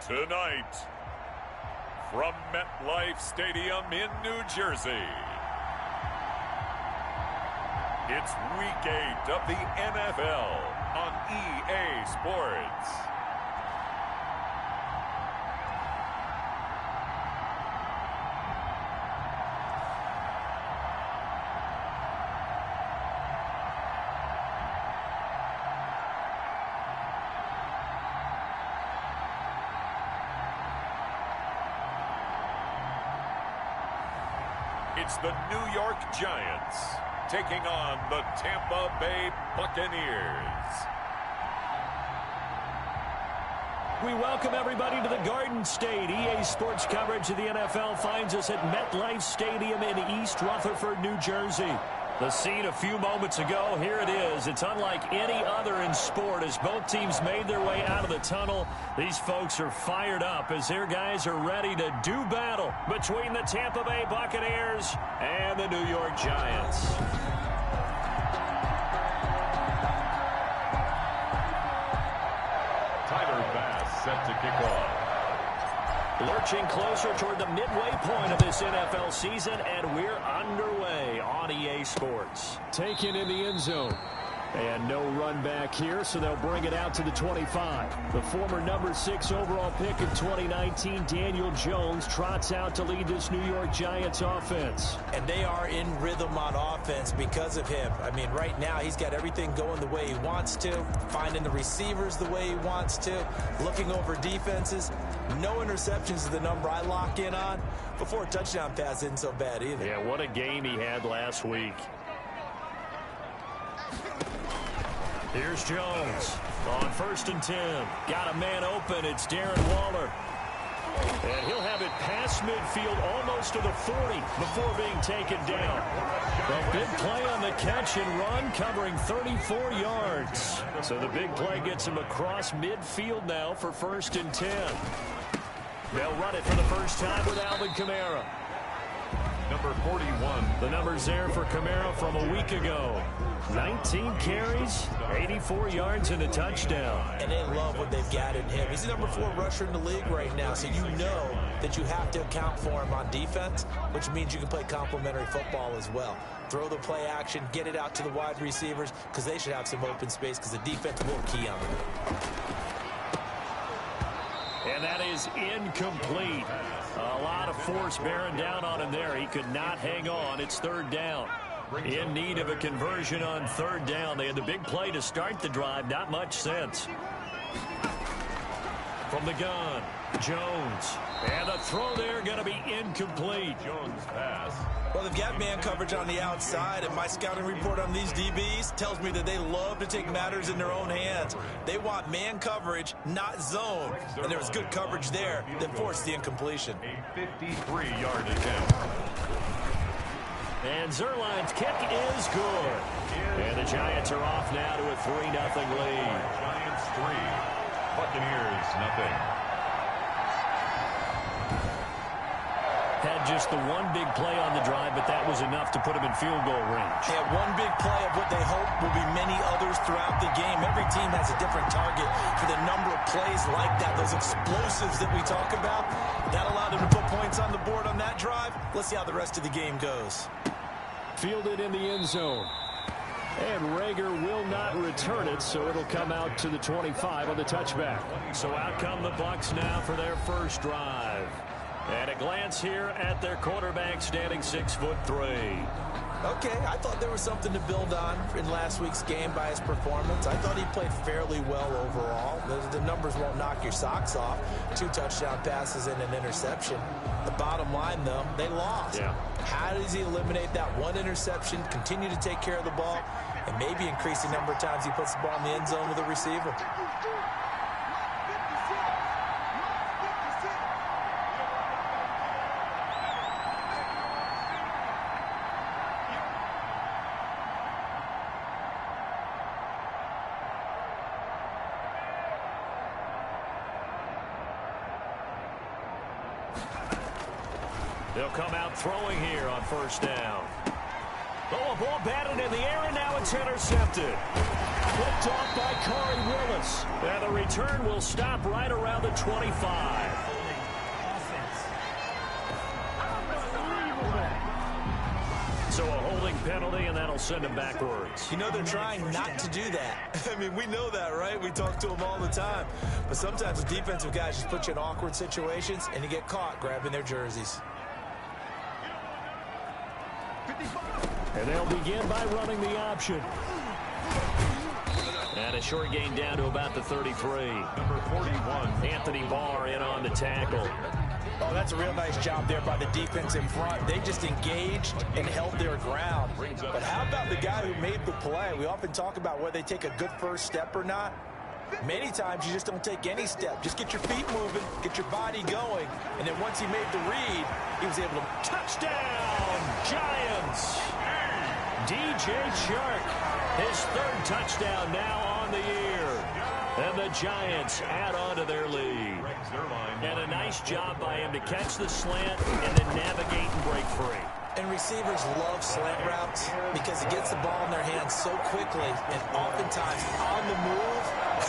Tonight, from MetLife Stadium in New Jersey, it's Week 8 of the NFL on EA Sports. It's the New York Giants taking on the Tampa Bay Buccaneers. We welcome everybody to the Garden State. EA Sports coverage of the NFL finds us at MetLife Stadium in East Rutherford, New Jersey. The scene a few moments ago, here it is. It's unlike any other in sport as both teams made their way out of the tunnel. These folks are fired up as their guys are ready to do battle between the Tampa Bay Buccaneers and the New York Giants. Tyler Bass set to kick off. Lurching closer toward the midway point of this NFL season, and we're underway on EA Sports. Taken in the end zone. And no run back here, so they'll bring it out to the 25. The former number 6 overall pick in 2019, Daniel Jones, trots out to lead this New York Giants offense. And they are in rhythm on offense because of him. I mean, right now he's got everything going the way he wants to, finding the receivers the way he wants to, looking over defenses. No interceptions is the number I lock in on. Before a touchdown pass isn't so bad either. Yeah, what a game he had last week. Here's Jones on 1st and 10. Got a man open. It's Darren Waller. And he'll have it past midfield almost to the 40 before being taken down. A big play on the catch and run, covering 34 yards. So the big play gets him across midfield now for 1st and 10. They'll run it for the first time with Alvin Kamara. Number 41. The number's there for Kamara from a week ago. 19 carries, 84 yards, and a touchdown. And they love what they've got in him. He's the number 4 rusher in the league right now, so you know that you have to account for him on defense, which means you can play complementary football as well. Throw the play action, get it out to the wide receivers, because they should have some open space, because the defense will key on them. And that is incomplete. A lot of force bearing down on him there. He could not hang on. It's 3rd down. In need of a conversion on 3rd down. They had the big play to start the drive. Not much sense. From the gun, Jones. And the throw there going to be incomplete. Jones pass. Well, they've got man coverage on the outside, and my scouting report on these DBs tells me that they love to take matters in their own hands. They want man coverage, not zone. And there was good coverage there that forced the incompletion. A 53-yard attempt. And Zerline's kick is good. And the Giants are off now to a 3-0 lead. Giants 3, Buccaneers nothing. Had just the one big play on the drive, but that was enough to put him in field goal range. Yeah, one big play of what they hope will be many others throughout the game. Every team has a different target for the number of plays like that, those explosives that we talk about. That allowed them to put points on the board on that drive. Let's see how the rest of the game goes. Fielded in the end zone. And Rager will not return it, so it'll come out to the 25 on the touchback. So out come the Bucs now for their first drive. And a glance here at their quarterback standing 6'3". Okay, I thought there was something to build on in last week's game by his performance. I thought he played fairly well overall. The numbers won't knock your socks off. 2 touchdown passes and an interception. The bottom line, though, they lost. Yeah. How does he eliminate that one interception, continue to take care of the ball, and maybe increase the number of times he puts the ball in the end zone with a receiver? They'll come out throwing here on 1st down. Oh, a ball batted in the air, and now it's intercepted. flipped off by Corey Willis. And the return will stop right around the 25. So a holding penalty, and that'll send him backwards. You know, they're trying not to do that. I mean, we know that, right? We talk to them all the time. But sometimes the defensive guys just put you in awkward situations, and you get caught grabbing their jerseys. And they'll begin by running the option. And a short gain down to about the 33. Number 41. Anthony Barr in on the tackle. Oh, that's a real nice job there by the defense in front. They just engaged and held their ground. But how about the guy who made the play? We often talk about whether they take a good first step or not. Many times you just don't take any step. Just get your feet moving, get your body going, and then once he made the read, he was able to... Touchdown, Giants! DJ Chark, his third touchdown now on the year. And the Giants add on to their lead. And a nice job by him to catch the slant and then navigate and break free. And receivers love slant routes because it gets the ball in their hands so quickly and oftentimes on the move.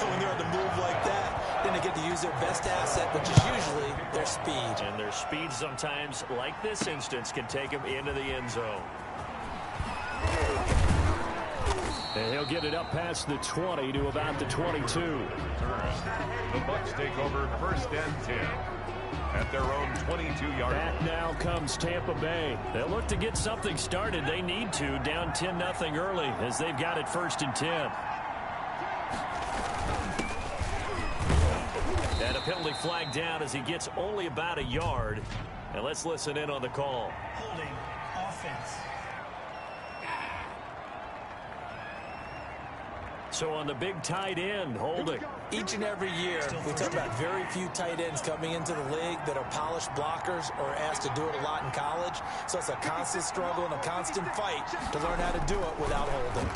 When they're on the move like that, then they get to use their best asset, which is usually their speed. And their speed sometimes, like this instance, can take them into the end zone. And he'll get it up past the 20 to about the 22. The Bucs take over first and 10 at their own 22-yard line. Back now comes Tampa Bay. They'll look to get something started. They need to, down 10-0 early as they've got it first and 10. And a penalty flag down as he gets only about a yard. And let's listen in on the call. Holding offense. So on the big tight end, holding. Each and every year, we talk about very few tight ends coming into the league that are polished blockers or asked to do it a lot in college. So it's a constant struggle and a constant fight to learn how to do it without holding.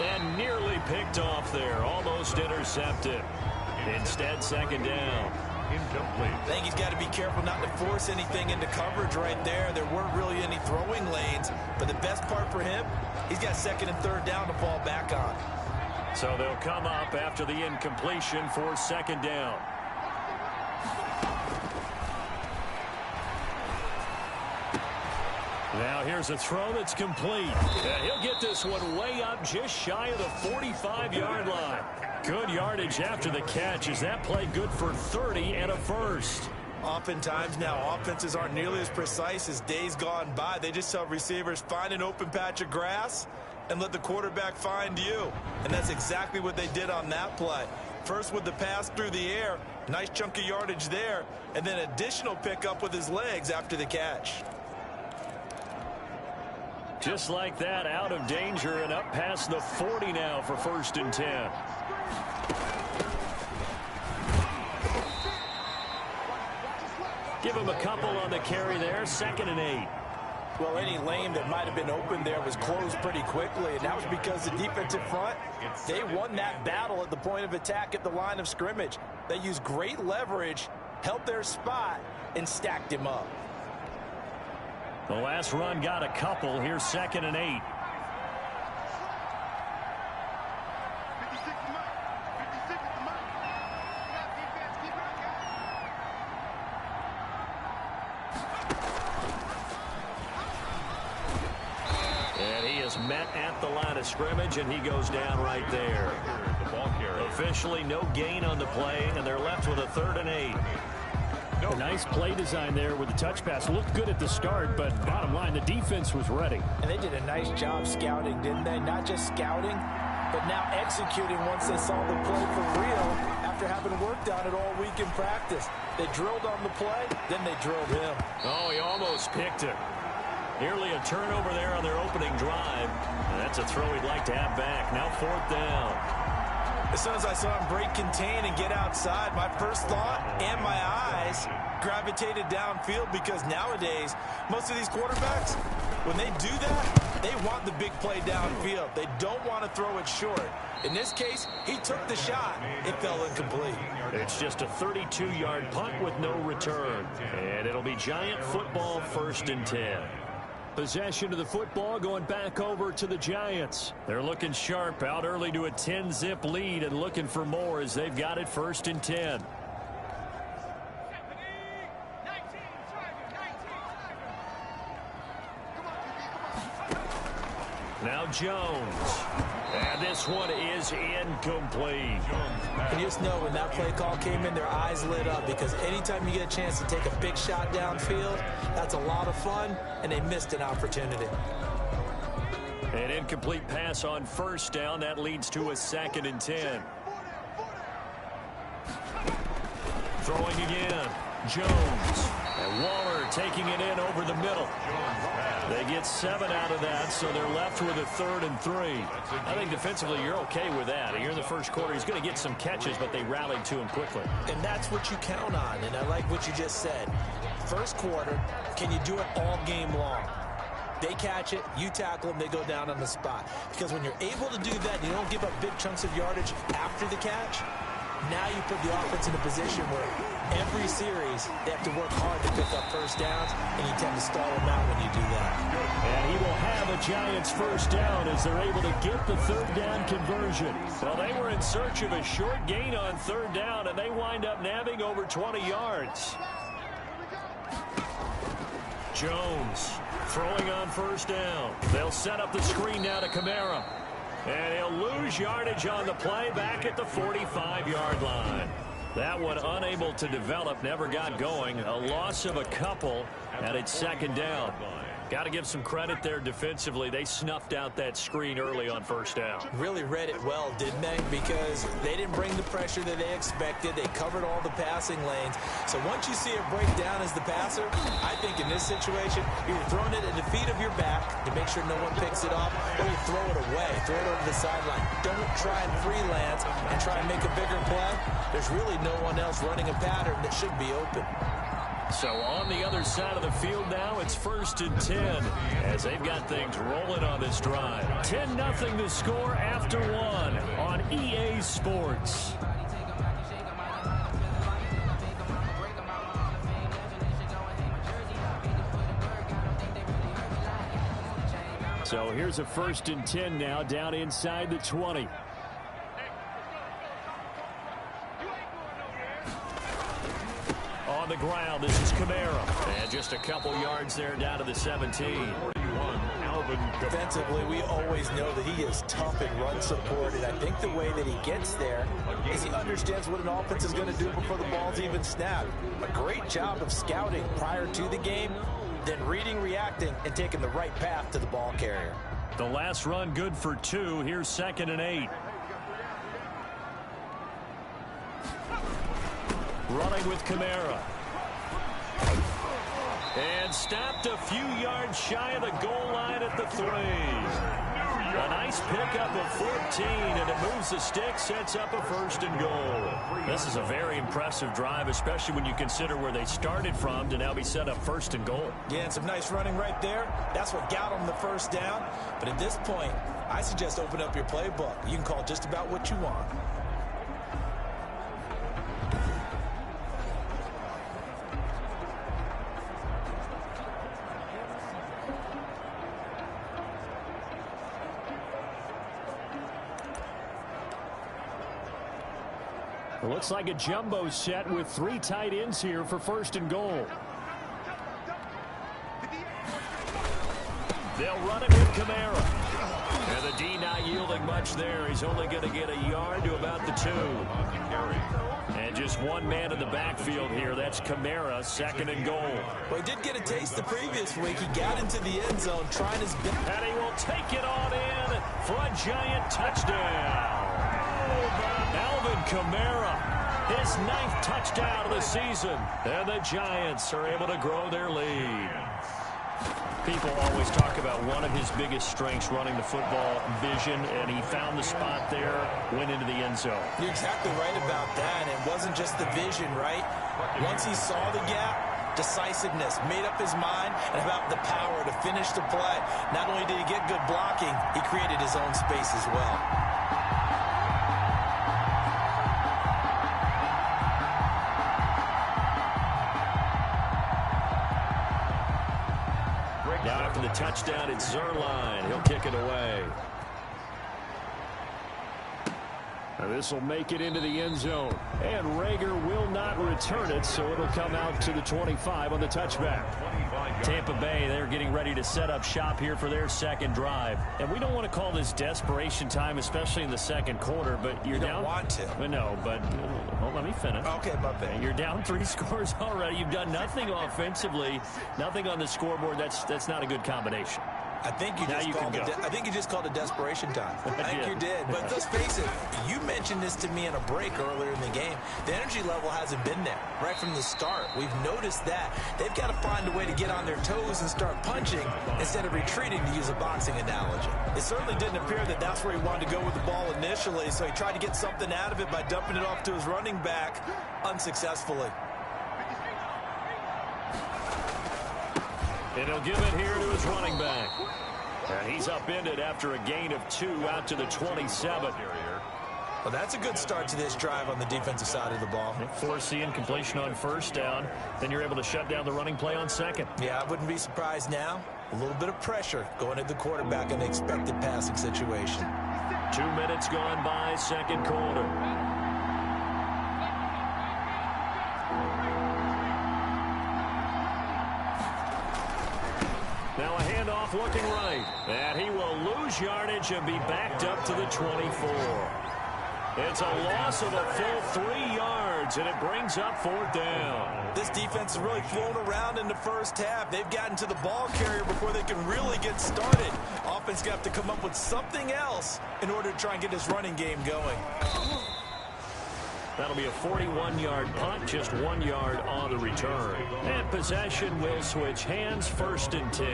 And nearly picked off there, almost intercepted. Instead, second down. Incomplete. I think he's got to be careful not to force anything into coverage right there. There weren't really any throwing lanes, but the best part for him, he's got second and third down to fall back on. So they'll come up after the incompletion for second down. Now here's a throw that's complete. And he'll get this one way up just shy of the 45-yard line. Good yardage after the catch. Is that play good for 30 and a first? Oftentimes now, offenses aren't nearly as precise as days gone by. They just tell receivers, find an open patch of grass and let the quarterback find you. And that's exactly what they did on that play. First with the pass through the air, nice chunk of yardage there, and then additional pickup with his legs after the catch. Just like that, out of danger and up past the 40 now for first and 10. Give him a couple on the carry there, second and 8. Well, any lane that might have been open there was closed pretty quickly, and that was because the defensive front, they won that battle at the point of attack at the line of scrimmage. They used great leverage, held their spot, and stacked him up. The last run got a couple. Here's second and 8. And he is met at the line of scrimmage, and he goes down right there. The ball carrier. Officially no gain on the play, and they're left with a third and 8. A nice play design there with the touch pass. Looked good at the start, but bottom line, the defense was ready. And they did a nice job scouting, didn't they? Not just scouting, but now executing once they saw the play for real after having worked on it all week in practice. They drilled on the play, then they drilled him. Oh, he almost picked it. Nearly a turnover there on their opening drive. And that's a throw he'd like to have back. Now fourth down. As soon as I saw him break contain and get outside, my first thought and my eyes gravitated downfield, because nowadays, most of these quarterbacks, when they do that, they want the big play downfield. They don't want to throw it short. In this case, he took the shot. It fell incomplete. It's just a 32-yard punt with no return. And it'll be Giant football, first and 10. Possession of the football going back over to the Giants. They're looking sharp, out early to a 10-zip lead and looking for more as they've got it 1st and 10. Now Jones. And this one is incomplete. And you just know when that play call came in, their eyes lit up, because anytime you get a chance to take a big shot downfield, that's a lot of fun, and they missed an opportunity. An incomplete pass on 1st down. That leads to a 2nd and 10. Throwing again. Jones. And Waller taking it in over the middle. They get 7 out of that, so they're left with a 3rd and 3. I think defensively you're okay with that. Here in the first quarter, he's going to get some catches, but they rallied to him quickly. And that's what you count on, and I like what you just said. First quarter, can you do it all game long? They catch it, you tackle them, they go down on the spot. Because when you're able to do that, you don't give up big chunks of yardage after the catch. Now you put the offense in a position where every series they have to work hard to pick up 1st downs, and you tend to stall them out when you do that. And he will have a Giants 1st down as they're able to get the 3rd down conversion. Well, they were in search of a short gain on 3rd down, and they wind up nabbing over 20 yards. Jones throwing on 1st down. They'll set up the screen now to Kamara. And he'll lose yardage on the play back at the 45-yard line. That one unable to develop, never got going. A loss of a couple, and it's 2nd down. Got to give some credit there defensively. They snuffed out that screen early on 1st down. Really read it well, didn't they? Because they didn't bring the pressure that they expected. They covered all the passing lanes. So once you see it break down as the passer, I think in this situation, you're throwing it at the feet of your back to make sure no one picks it off, or you throw it away, throw it over the sideline. Don't try and freelance and try and make a bigger play. There's really no one else running a pattern that should be open. So on the other side of the field now, it's 1st and 10 as they've got things rolling on this drive. 10-0 the score after 1 on EA Sports. So here's a 1st and 10 now down inside the 20. On the ground, this is Kamara. And just a couple yards there down to the 17. Defensively, we always know that he is tough in run support, and I think the way that he gets there is he understands what an offense is going to do before the ball's even snapped. A great job of scouting prior to the game, then reading, reacting, and taking the right path to the ball carrier. The last run good for 2. Here's 2nd and 8. Running with Kamara. And stopped a few yards shy of the goal line at the 3. A nice pickup of 14, and it moves the stick, sets up a 1st and goal. This is a very impressive drive, especially when you consider where they started from to now be set up 1st and goal. Yeah, and some nice running right there. That's what got them the 1st down. But at this point, I suggest open up your playbook. You can call just about what you want. It looks like a jumbo set with 3 tight ends here for 1st and goal. They'll run it with Kamara. And the D not yielding much there. He's only going to get a yard to about the 2. And just one man in the backfield here. That's Kamara, 2nd and goal. Well, he did get a taste the previous week. He got into the end zone trying his best. And he will take it on in for a Giant touchdown. Alvin Kamara, his 9th touchdown of the season. And the Giants are able to grow their lead. People always talk about one of his biggest strengths, running the football, vision, and he found the spot there, went into the end zone. You're exactly right about that. It wasn't just the vision, right? Once he saw the gap, decisiveness, made up his mind, and about the power to finish the play. Not only did he get good blocking, he created his own space as well. Now after the touchdown. It's Zerline. He'll kick it away. This will make it into the end zone. And Rager will not return it, so it'll come out to the 25 on the touchback. Tampa Bay, they're getting ready to set up shop here for their second drive. And we don't want to call this desperation time, especially in the second quarter, but you're down. You don't want to. No, but let me finish. Okay, my bad. You're down 3 scores already. You've done nothing offensively, nothing on the scoreboard. That's not a good combination. I think you just called it desperation time. I think you did. But let's face it, you mentioned this to me in a break earlier in the game. The energy level hasn't been there right from the start. We've noticed that. They've got to find a way to get on their toes and start punching instead of retreating, to use a boxing analogy. It certainly didn't appear that that's where he wanted to go with the ball initially, so he tried to get something out of it by dumping it off to his running back unsuccessfully. And he'll give it here to his running back. And he's upended after a gain of 2 out to the 27. Well, that's a good start to this drive on the defensive side of the ball. Forcing completion on first down. Then you're able to shut down the running play on second. Yeah, I wouldn't be surprised now. A little bit of pressure going at the quarterback in the expected passing situation. 2 minutes gone by, second quarter. Now a handoff looking right. And he will lose yardage and be backed up to the 24. It's a loss of a full 3 yards, and it brings up 4th down. This defense has really flown around in the first half. They've gotten to the ball carrier before they can really get started. Offense got to come up with something else in order to try and get this running game going. That'll be a 41-yard punt, just 1 yard on the return. And possession will switch hands, 1st and 10.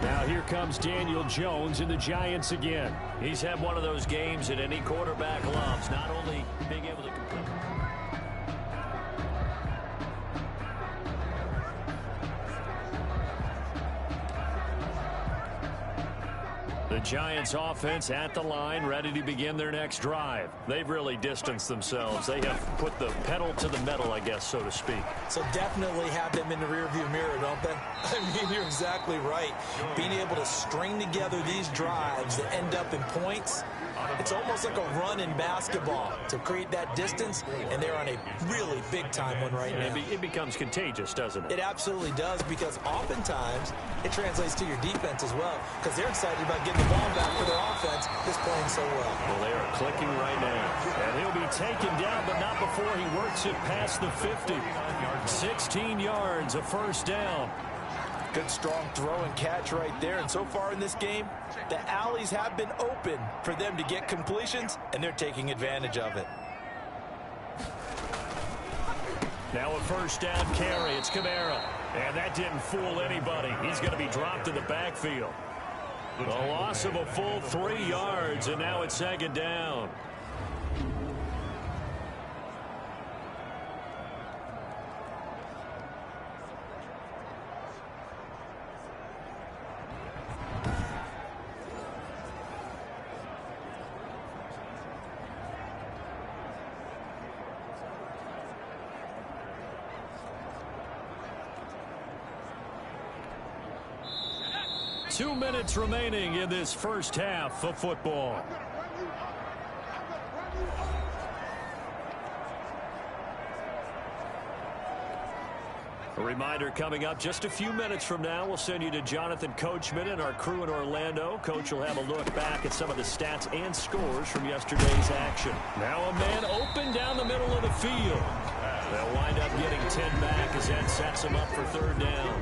Now here comes Daniel Jones and the Giants again. He's had one of those games that any quarterback loves, not only being able to complete. The Giants offense at the line, ready to begin their next drive. They've really distanced themselves. They have put the pedal to the metal, I guess, so to speak. So definitely have them in the rearview mirror, don't they? I mean, you're exactly right. Being able to string together these drives that end up in points, it's almost like a run in basketball to create that distance, and they're on a really big-time one right now. It becomes contagious, doesn't it? It absolutely does, because oftentimes it translates to your defense as well, because they're excited about getting the ball back for their offense that's playing so well. Well, they are clicking right now. And he'll be taken down, but not before he works it past the 50. 16 yards, a 1st down. Good strong throw and catch right there. And so far in this game, the alleys have been open for them to get completions, and they're taking advantage of it. Now a 1st down carry. It's Kamara. And that didn't fool anybody. He's going to be dropped in the backfield. A loss of a full 3 yards, and now it's 2nd down. Two minutes remaining in this first half of football. A reminder coming up just a few minutes from now. We'll send you to Jonathan Coachman and our crew in Orlando. Coach will have a look back at some of the stats and scores from yesterday's action. Now a man open down the middle of the field. They'll wind up getting 10 back as that sets them up for 3rd down.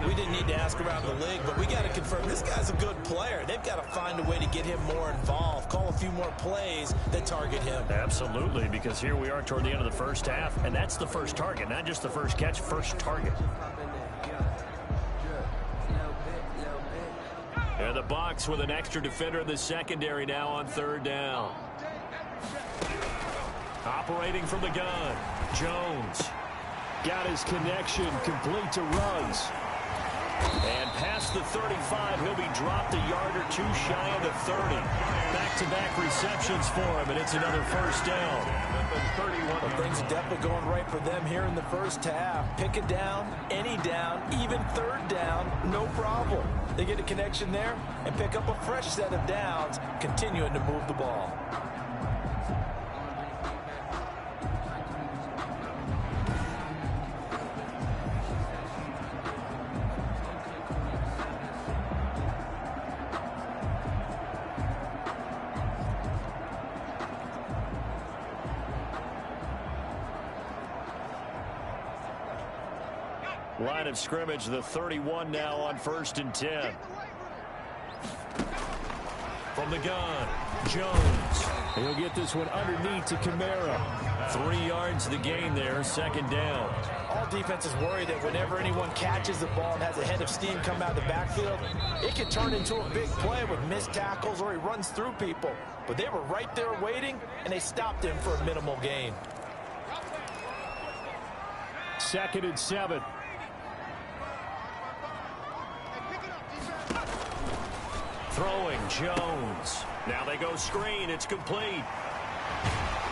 We didn't need to ask around the league, but we got to confirm this guy's a good player. They've got to find a way to get him more involved, call a few more plays that target him. Absolutely, because here we are toward the end of the first half, and that's the first target, not just the first catch, first target. And the box with an extra defender in the secondary now on 3rd down. Operating from the gun, Jones. Got his connection complete to Ruggs. And past the 35, he'll be dropped a yard or two shy of the 30. Back-to-back receptions for him, and it's another first down. Well, things are definitely going right for them here in the first half. Pick it down, any down, even third down, no problem. They get a connection there and pick up a fresh set of downs, continuing to move the ball. Line of scrimmage, the 31 now on 1st and 10. From the gun, Jones. He'll get this one underneath to Kamara. 3 yards the gain there, 2nd down. All defenses worry that whenever anyone catches the ball and has a head of steam come out of the backfield, it can turn into a big play with missed tackles or he runs through people. But they were right there waiting, and they stopped him for a minimal gain. 2nd and 7. Throwing, Jones. Now they go screen. It's complete.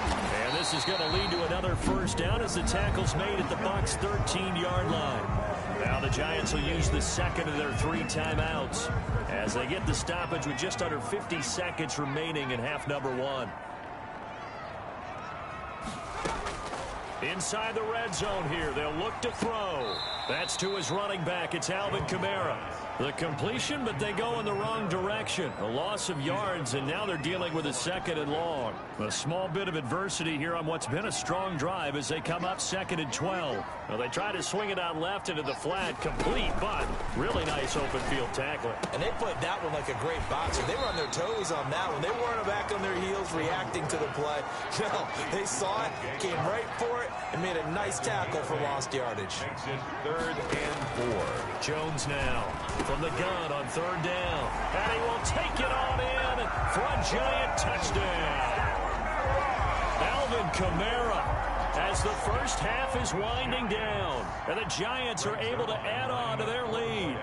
And this is going to lead to another first down as the tackle's made at the Bucs' 13-yard line. Now the Giants will use the second of their 3 timeouts as they get the stoppage with just under 50 seconds remaining in half number 1. Inside the red zone here, they'll look to throw. That's to his running back. It's Alvin Kamara. The completion, but they go in the wrong direction. A loss of yards, and now they're dealing with a 2nd and long. A small bit of adversity here on what's been a strong drive as they come up 2nd and 12. Well, they try to swing it out left into the flat, complete, but really nice open field tackling. And they played that one like a great boxer. They were on their toes on that one. They weren't back on their heels reacting to the play. No, they saw it, came right for it, and made a nice tackle for lost yardage. Makes it 3rd and 4. Jones now from the gun on 3rd down. And he will take it on in for a giant touchdown. Alvin Kamara as the first half is winding down. And the Giants are able to add on to their lead.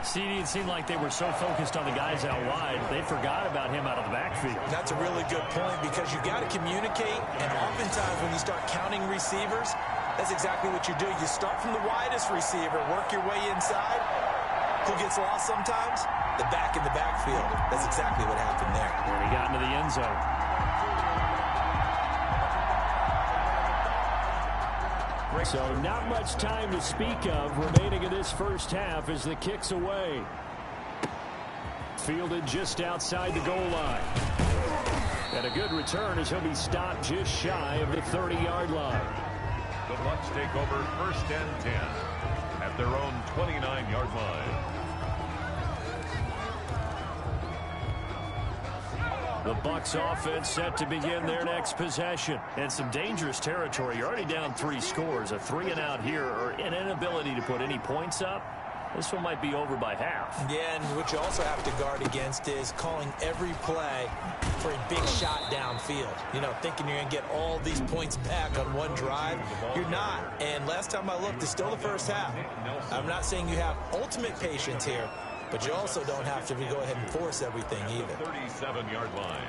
CD, it seemed like they were so focused on the guys out wide, they forgot about him out of the backfield. That's a really good point because you got to communicate, and oftentimes when you start counting receivers, that's exactly what you do. You start from the widest receiver, work your way inside. Who gets lost sometimes? The back in the backfield. That's exactly what happened there. And he got into the end zone. So not much time to speak of remaining in this first half as the kick's away. Fielded just outside the goal line. And a good return as he'll be stopped just shy of the 30-yard line. The Bucs take over 1st and 10 at their own 29-yard line. The Bucs offense set to begin their next possession. And some dangerous territory. You're already down 3 scores. A 3 and out here, or an inability to put any points up. This one might be over by half. Yeah, and what you also have to guard against is calling every play for a big shot downfield. You know, thinking you're going to get all these points back on one drive. You're not. And last time I looked, it's still the first half. I'm not saying you have ultimate patience here, but you also don't have to go ahead and force everything either. 37-yard line.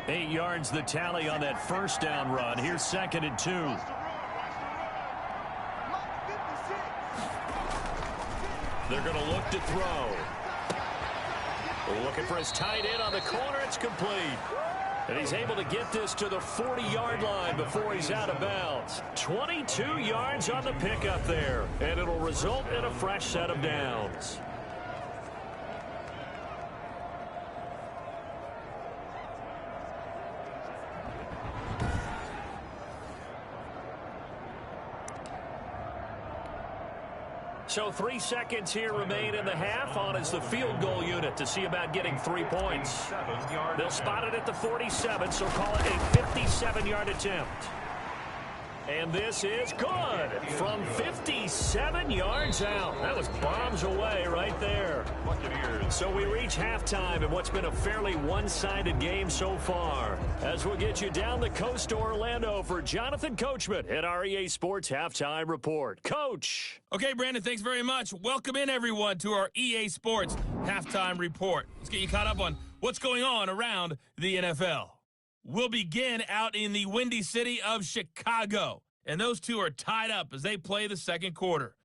8 yards the tally on that first down run. Here's 2nd and 2. They're going to look to throw. Looking for his tight end on the corner. It's complete. And he's able to get this to the 40-yard line before he's out of bounds. 22 yards on the pickup there. And it'll result in a fresh set of downs. So 3 seconds here remain in the half. On is the field goal unit to see about getting 3 points. They'll spot it at the 47, so call it a 57-yard attempt. And this is good from 57 yards out. That was bombs away right there. Buccaneers. So we reach halftime in what's been a fairly one-sided game so far. As we'll get you down the coast to Orlando for Jonathan Coachman at our EA Sports Halftime Report. Coach. Okay, Brandon, thanks very much. Welcome in, everyone, to our EA Sports Halftime Report. Let's get you caught up on what's going on around the NFL. We'll begin out in the windy city of Chicago, and those two are tied up as they play the second quarter.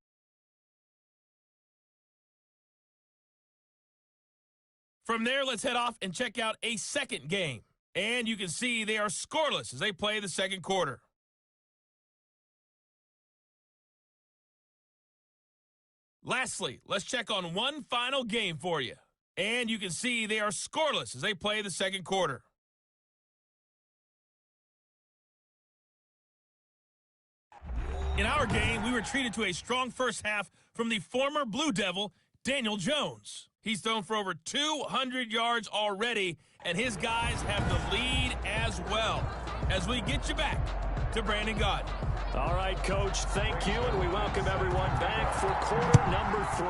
From there, let's head off and check out a second game. And you can see they are scoreless as they play the second quarter. Lastly, let's check on one final game for you. And you can see they are scoreless as they play the second quarter. In our game, we were treated to a strong first half from the former Blue Devil, Daniel Jones. He's thrown for over 200 yards already, and his guys have the lead as well. As we get you back to Brandon Gott. All right, Coach, thank you, and we welcome everyone back for quarter number 3.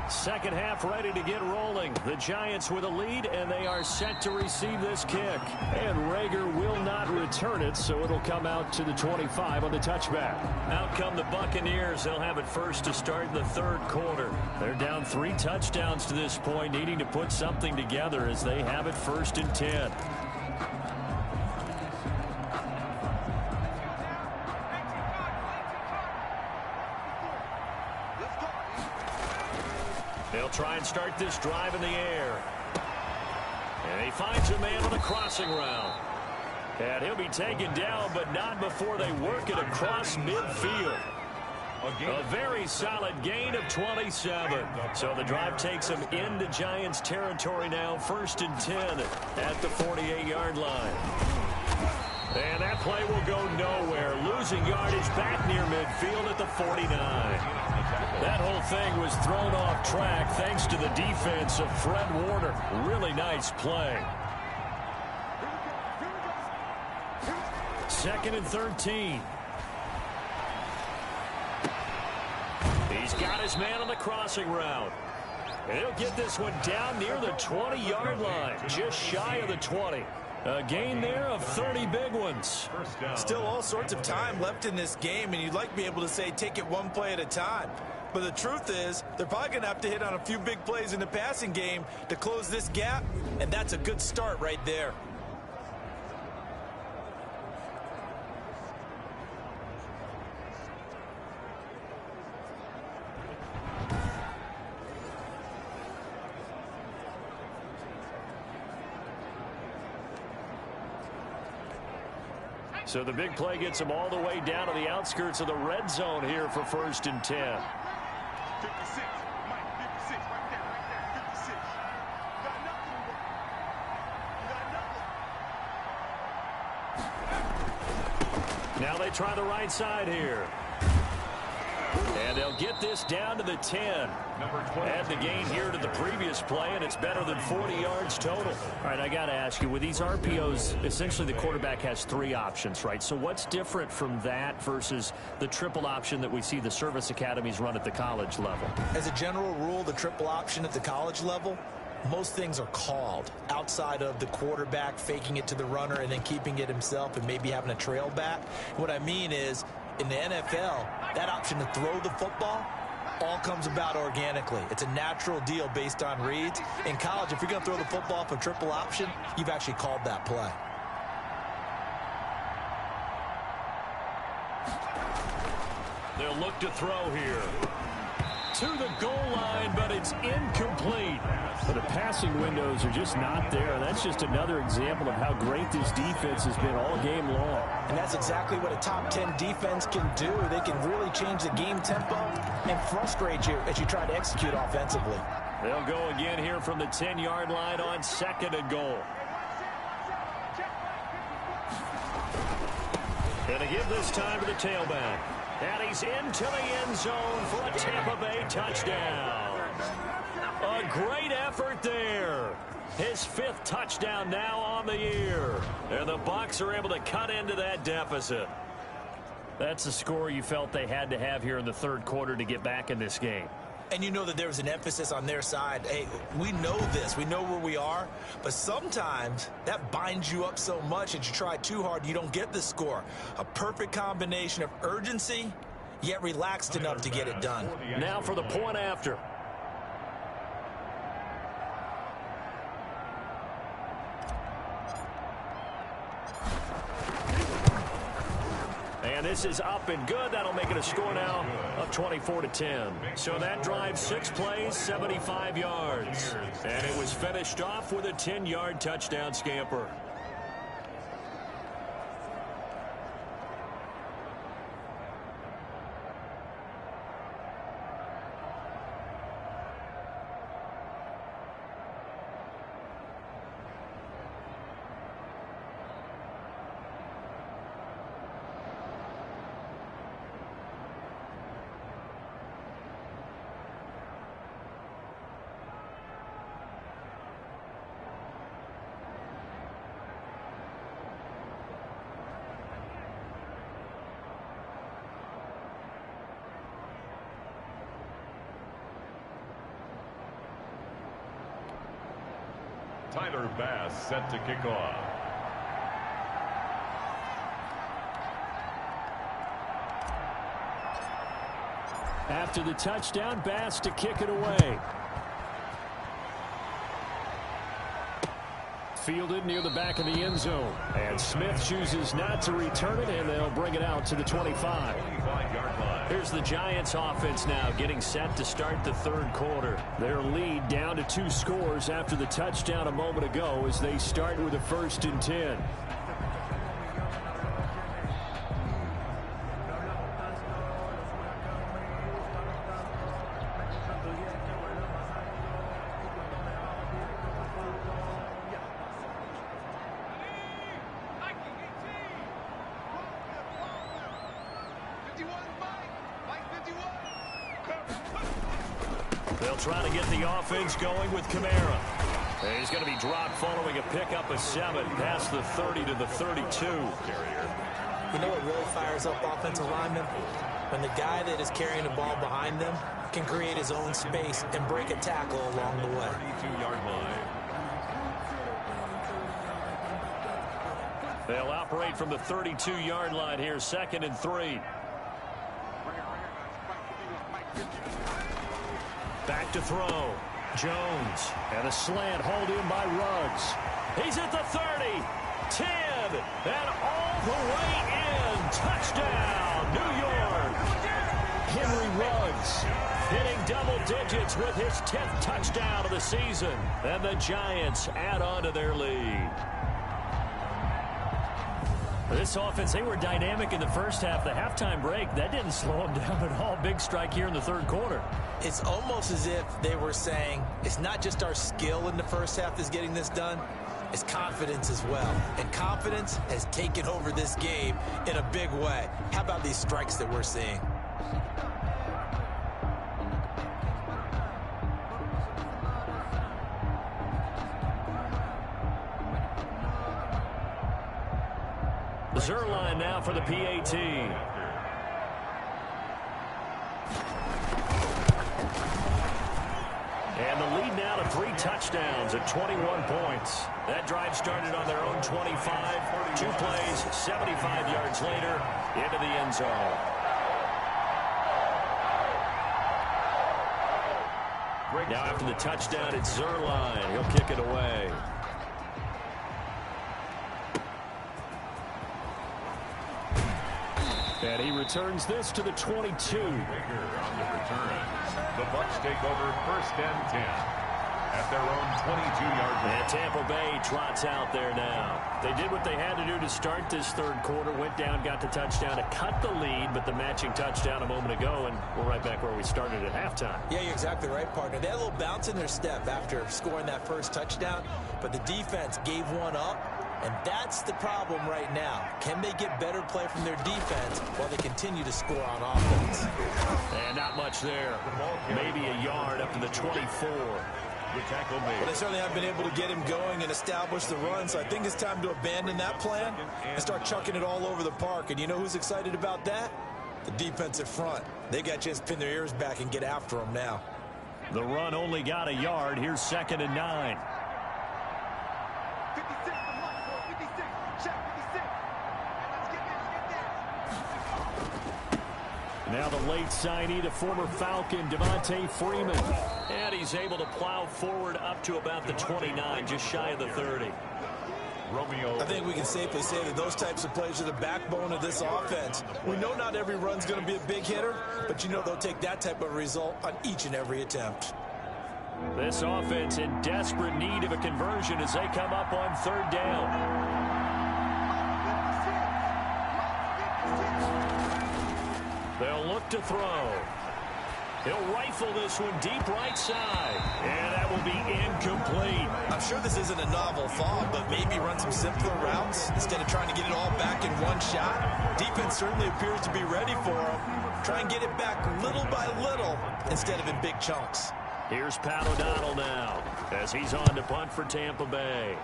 Second half ready to get rolling. The Giants with a lead, and they are set to receive this kick. And Rager will not return it, so it'll come out to the 25 on the touchback. Out come the Buccaneers. They'll have it first to start in the third quarter. They're down 3 touchdowns to this point, needing to put something together as they have it first and 10. They'll try and start this drive in the air. And he finds a man on a crossing route. And he'll be taken down, but not before they work it across midfield. A very solid gain of 27. So the drive takes them into Giants territory now, first and 10 at the 48-yard line. And that play will go nowhere. Losing yardage back near midfield at the 49. That whole thing was thrown off track thanks to the defense of Fred Warner. Really nice play. Second and 13. He's got his man on the crossing route. And he'll get this one down near the 20-yard line, just shy of the 20. A gain there of 30 big ones. Still all sorts of time left in this game, and you'd like to be able to say take it one play at a time. But the truth is, they're probably going to have to hit on a few big plays in the passing game to close this gap, and that's a good start right there. So the big play gets them all the way down to the outskirts of the red zone here for first and 10. 56. Mike, 56. Right there. 56. You got nothing. You got nothing. Now they try the right side here. And they'll get this down to the 10. Add the gain here to the previous play, and it's better than 40 yards total. All right, I got to ask you, with these RPOs, essentially the quarterback has 3 options, right? So what's different from that versus the triple option that we see the service academies run at the college level? As a general rule, the triple option at the college level, most things are called outside of the quarterback faking it to the runner and then keeping it himself and maybe having a trail back. What I mean is, in the NFL, that option to throw the football all comes about organically. It's a natural deal based on reads. In college, if you're going to throw the football for triple option, you've actually called that play. They'll look to throw here. To the goal line, but it's incomplete. But the passing windows are just not there. That's just another example of how great this defense has been all game long. And that's exactly what a top 10 defense can do. They can really change the game tempo and frustrate you as you try to execute offensively. They'll go again here from the 10-yard line on second and goal. Gonna give this time to the tailback. And he's into the end zone for a Tampa Bay touchdown. A great effort there. His 5th touchdown now on the year. And the Bucs are able to cut into that deficit. That's the score you felt they had to have here in the third quarter to get back in this game. And you know that there was an emphasis on their side. Hey, we know this. We know where we are. But sometimes that binds you up so much that you try too hard, you don't get the score. A perfect combination of urgency, yet relaxed enough to get it done. Now for the point after. And this is up and good. That'll make it a score now of 24-10. So that drive, 6 plays, 75 yards. And it was finished off with a 10-yard touchdown scamper. Tyler Bass set to kick off. After the touchdown, Bass to kick it away. Fielded near the back of the end zone. And Smith chooses not to return it, and they'll bring it out to the 25. 25-yard line. Here's the Giants offense now getting set to start the third quarter. Their lead down to 2 scores after the touchdown a moment ago as they start with a 1st and 10. They'll try to get the offense going with Kamara. And he's going to be dropped following a pickup of 7 past the 30 to the 32. You know what really fires up offensive linemen? When the guy that is carrying the ball behind them can create his own space and break a tackle along the way. 32-yard line. They'll operate from the 32-yard line here, 2nd and 3. Back to throw. Jones. And a slant hauled in by Ruggs. He's at the 30. 10. And all the way in. Touchdown, New York. Henry Ruggs hitting double digits with his 10th touchdown of the season. And the Giants add on to their lead. This offense, they were dynamic in the first half. The halftime break, that didn't slow them down at all. Big strike here in the third quarter. It's almost as if they were saying, it's not just our skill in the first half that's getting this done, it's confidence as well. And confidence has taken over this game in a big way. How about these strikes that we're seeing? Zerline now for the PAT. And the lead now to 3 touchdowns at 21 points. That drive started on their own 25. 2 plays, 75 yards later, into the end zone. Now after the touchdown, it's Zerline. He'll kick it away. And he returns this to the 22. Baker on the return. The Bucs take over 1st and 10 at their own 22-yard line. And Tampa Bay trots out there now. They did what they had to do to start this third quarter. Went down, got the touchdown to cut the lead, but the matching touchdown a moment ago, and we're right back where we started at halftime. Yeah, you're exactly right, partner. They had a little bounce in their step after scoring that first touchdown, but the defense gave one up. And that's the problem right now. Can they get better play from their defense while they continue to score on offense? And not much there. Maybe a yard up to the 24. The tackle made. Well, they certainly haven't been able to get him going and establish the run, so I think it's time to abandon that plan and start chucking it all over the park. And you know who's excited about that? The defensive front. They got a chance to pin their ears back and get after him now. The run only got a yard. Here's 2nd and 9. 56 from line, 56. Check 56. And let's get there. Now the late signee, the former Falcon, Devontae Freeman. And he's able to plow forward up to about the 29, just shy of the 30. Romeo. I think we can safely say that those types of plays are the backbone of this offense. We know not every run's going to be a big hitter, but you know they'll take that type of result on each and every attempt. This offense in desperate need of a conversion as they come up on 3rd down. They'll look to throw. He'll rifle this one deep right side. And that will be incomplete. I'm sure this isn't a novel thought, but maybe run some simpler routes instead of trying to get it all back in one shot. Defense certainly appears to be ready for him. Try and get it back little by little instead of in big chunks. Here's Pat O'Donnell now as he's on to punt for Tampa Bay.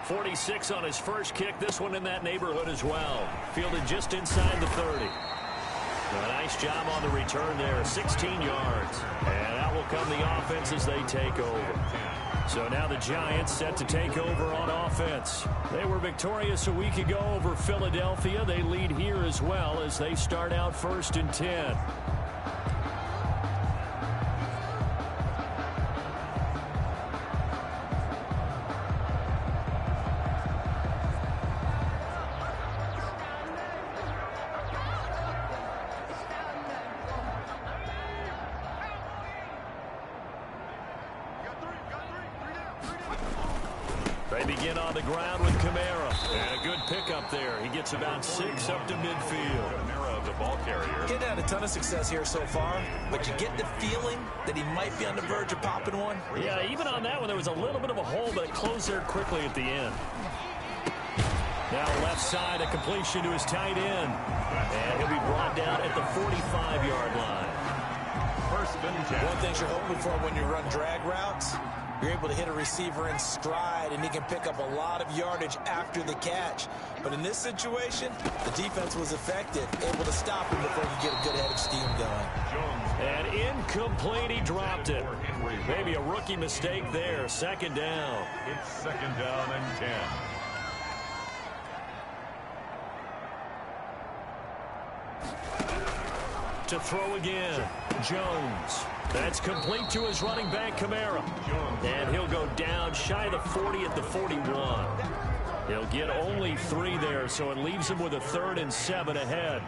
46 on his first kick. This one in that neighborhood as well. Fielded just inside the 30. A nice job on the return there, 16 yards. And out will come the offense as they take over. So now the Giants set to take over on offense. They were victorious a week ago over Philadelphia. They lead here as well as they start out 1st and 10. They begin on the ground with Kamara. And a good pickup there. He gets about 6 up to midfield. Kamara, the ball carrier. He's had a ton of success here so far, but you get the feeling that he might be on the verge of popping one. Yeah, even on that one, there was a little bit of a hole, but it closed there quickly at the end. Now left side, a completion to his tight end. And he'll be brought down at the 45-yard line. 1st and 10. One thing you're hoping for when you run drag routes, you're able to hit a receiver in stride, and he can pick up a lot of yardage after the catch. But in this situation, the defense was effective, able to stop him before he could get a good head of steam going. And incomplete, he dropped it. Maybe a rookie mistake there. 2nd down. It's 2nd down and 10. To throw again, Jones. That's complete to his running back, Kamara. And he'll go down shy of the 40 at the 41. He'll get only 3 there, so it leaves him with a 3rd and 7 ahead.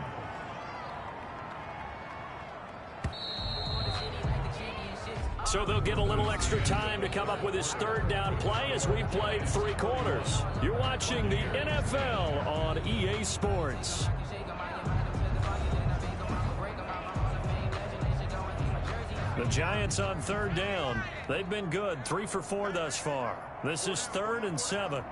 So they'll get a little extra time to come up with his 3rd down play as we've played 3 quarters. You're watching the NFL on EA Sports. The Giants on 3rd down. They've been good, 3 for 4 thus far. This is 3rd and 7.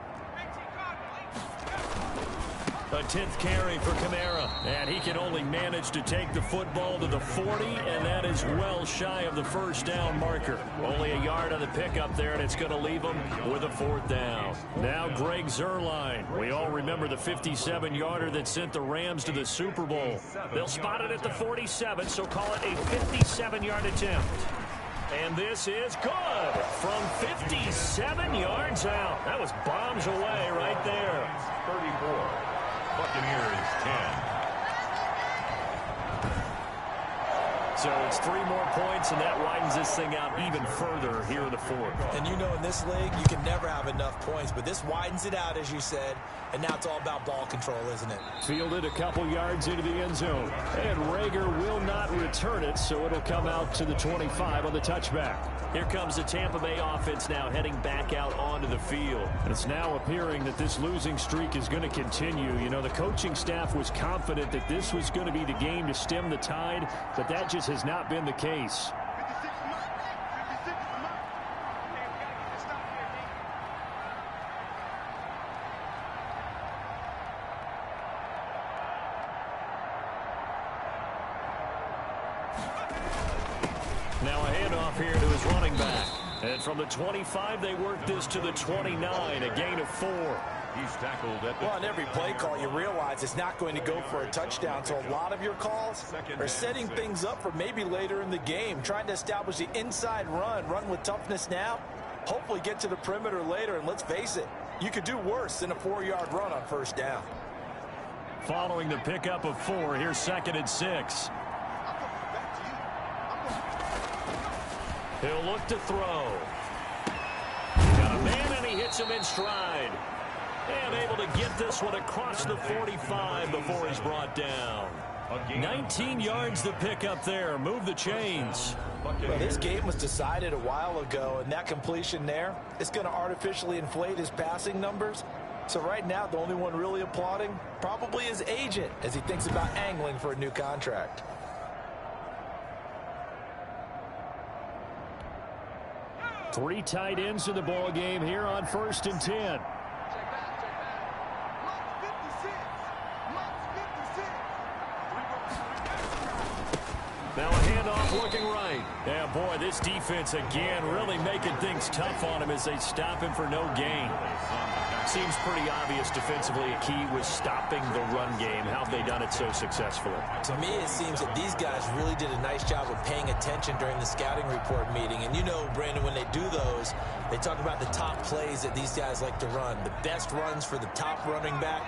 A 10th carry for Kamara, and he can only manage to take the football to the 40, and that is well shy of the 1st down marker. Only a yard on the pickup there, and it's going to leave him with a 4th down. Now Greg Zuerlein. We all remember the 57-yarder that sent the Rams to the Super Bowl. They'll spot it at the 47, so call it a 57-yard attempt. And this is good from 57 yards out. That was bombs away right there. 34. Buccaneers 10. So it's 3 more points, and that widens this thing out even further here in the 4th. And you know in this league, you can never have enough points, but this widens it out, as you said, and now it's all about ball control, isn't it? Fielded a couple yards into the end zone, and Rager will not return it, so it'll come out to the 25 on the touchback. Here comes the Tampa Bay offense now heading back out onto the field. It's now appearing that this losing streak is going to continue. You know, the coaching staff was confident that this was going to be the game to stem the tide, but that just has not been the case. Now a handoff here to his running back. And from the 25, they work this to the 29, a gain of 4. He's tackled at the... Well, on every play call, you realize it's not going to go for a touchdown, so a lot of your calls are setting things up for maybe later in the game, trying to establish the inside run with toughness now, hopefully get to the perimeter later, and let's face it, you could do worse than a 4-yard run on first down. Following the pickup of 4, here's 2nd and 6. He'll look to throw. Got a man, and he hits him in stride. And able to get this one across the 45 before he's brought down. 19 yards to pick up there. Move the chains. Well, this game was decided a while ago, and that completion there is going to artificially inflate his passing numbers. So right now, the only one really applauding probably his agent as he thinks about angling for a new contract. Three tight ends in the ball game here on 1st and 10. Now a handoff looking right. Yeah, boy, this defense again really making things tough on him as they stop him for no gain. Seems pretty obvious defensively a key was stopping the run game. How have they done it so successfully? To me, it seems that these guys really did a nice job of paying attention during the scouting report meeting. And you know, Brandon, when they do those, they talk about the top plays that these guys like to run. The best runs for the top running back,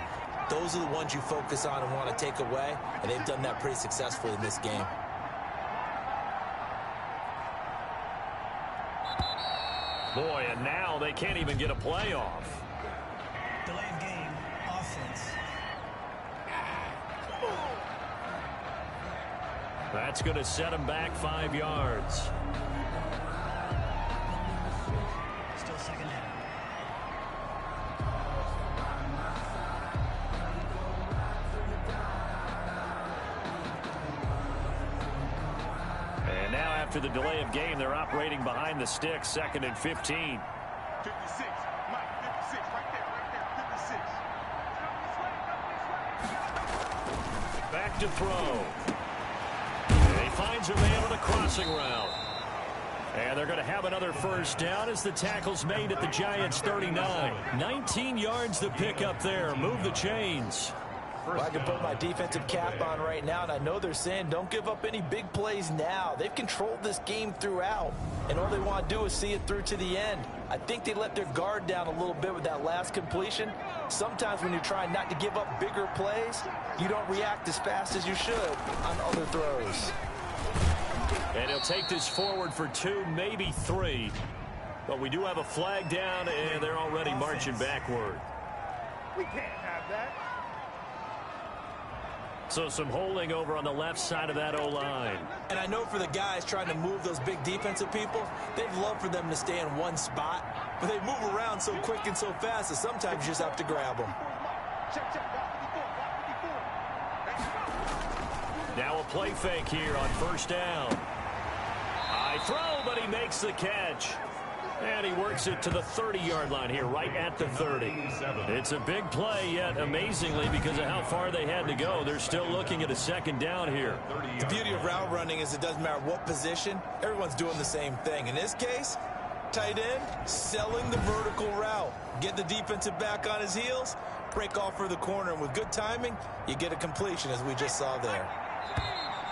those are the ones you focus on and want to take away. And they've done that pretty successfully in this game. Boy, and now they can't even get a play off. Delay of game, offense. That's going to set him back 5 yards. Still 2nd down. And now after the delay of game, they're operating behind the sticks, 2nd and 15. 56, Mike, 56, right there, 56. Back to throw. And he finds a man on a crossing route. And they're going to have another first down as the tackle's made at the Giants' 39. 19 yards to pick up there. Move the chains. Well, I can put my defensive cap on right now, and I know they're saying don't give up any big plays now. They've controlled this game throughout, and all they want to do is see it through to the end. I think they let their guard down a little bit with that last completion. Sometimes when you're trying not to give up bigger plays, you don't react as fast as you should on other throws. And he'll take this forward for 2, maybe 3. But we do have a flag down, and they're already marching backward. We can't have that. So some holding over on the left side of that O-line. And I know for the guys trying to move those big defensive people, they'd love for them to stay in one spot, but they move around so quick and so fast that sometimes you just have to grab them. Now a play fake here on first down. High throw, but he makes the catch. And he works it to the 30-yard line here, right at the 30. It's a big play, yet amazingly, because of how far they had to go, they're still looking at a 2nd down here. The beauty of route running is it doesn't matter what position, everyone's doing the same thing. In this case, tight end, selling the vertical route. Get the defensive back on his heels, break off for the corner, and with good timing, you get a completion, as we just saw there.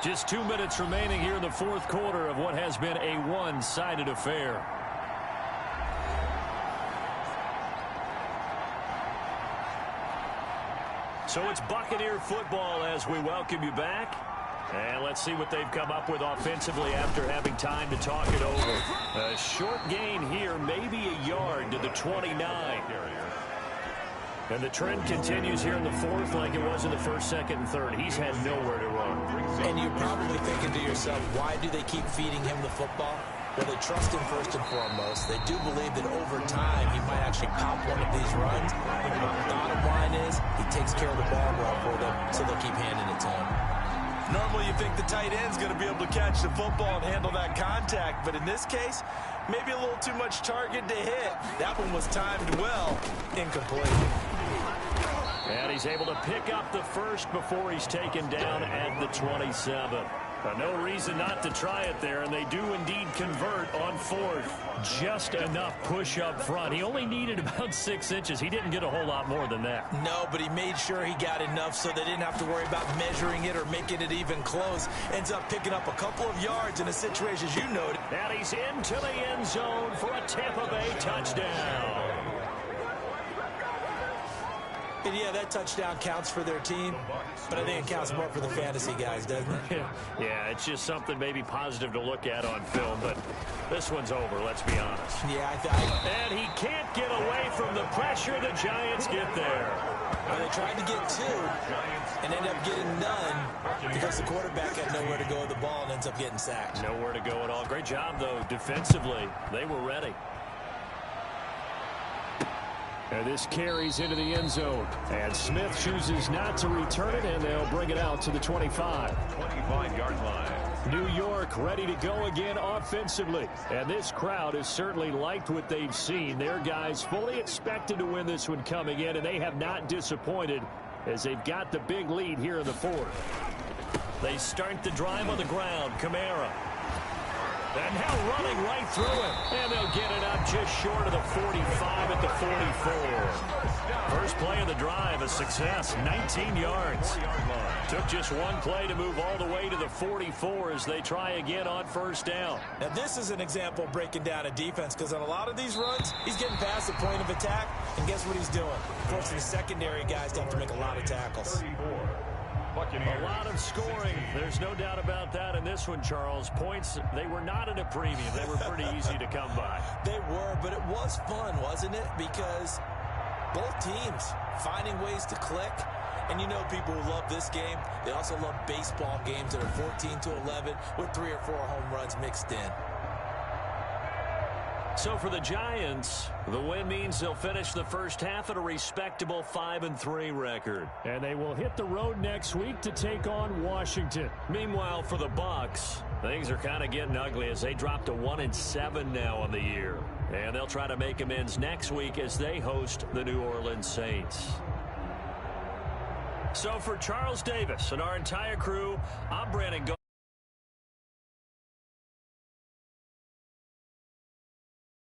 Just 2 minutes remaining here in the 4th quarter of what has been a one-sided affair. So it's Buccaneer football as we welcome you back. And let's see what they've come up with offensively after having time to talk it over. A short gain here, maybe a yard to the 29. And the trend continues here in the 4th like it was in the 1st, 2nd, and 3rd. He's had nowhere to run. And you're probably thinking to yourself, why do they keep feeding him the football? Well, they trust him first and foremost. They do believe that over time he might actually pop one of these runs. But the bottom line is he takes care of the ball well for them, so they'll keep handing it to him. Normally you think the tight end's going to be able to catch the football and handle that contact, but in this case, maybe a little too much target to hit. That one was timed well, incomplete. And he's able to pick up the first before he's taken down at the 27. No reason not to try it there, and they do indeed convert on fourth. Just enough push up front. He only needed about 6 inches. He didn't get a whole lot more than that. No, but he made sure he got enough so they didn't have to worry about measuring it or making it even close. Ends up picking up a couple of yards in a situation, as you noted. And he's into the end zone for a Tampa Bay touchdown. And yeah, that touchdown counts for their team, but I think it counts more for the fantasy guys, doesn't it? Yeah, it's just something maybe positive to look at on film, but this one's over, let's be honest. Yeah, and he can't get away from the pressure. The Giants get there. Well, they tried to get 2 and ended up getting none because the quarterback had nowhere to go with the ball and ends up getting sacked. Nowhere to go at all. Great job, though, defensively. They were ready. And this carries into the end zone. And Smith chooses not to return it, and they'll bring it out to the 25. 25-yard line. New York ready to go again offensively. And this crowd has certainly liked what they've seen. Their guys fully expected to win this one coming in, and they have not disappointed as they've got the big lead here in the fourth. They start the drive on the ground. Kamara. And now running right through it. And they'll get it up just short of the 45 at the 44. First play of the drive, a success, 19 yards. Took just one play to move all the way to the 44 as they try again on first down. Now, this is an example of breaking down a defense because on a lot of these runs, he's getting past the point of attack, and guess what he's doing? Forcing the secondary guys to have to make a lot of tackles. A lot of scoring. There's no doubt about that in this one, Charles. Points, they were not at a premium. They were pretty easy to come by. They were, but it was fun, wasn't it? Because both teams finding ways to click. And you know people who love this game, they also love baseball games that are 14-11 with 3 or 4 home runs mixed in. So for the Giants, the win means they'll finish the first half at a respectable 5-3 record. And they will hit the road next week to take on Washington. Meanwhile, for the Bucs, things are kind of getting ugly as they drop to 1-7 now on the year. And they'll try to make amends next week as they host the New Orleans Saints. So for Charles Davis and our entire crew, I'm Brandon.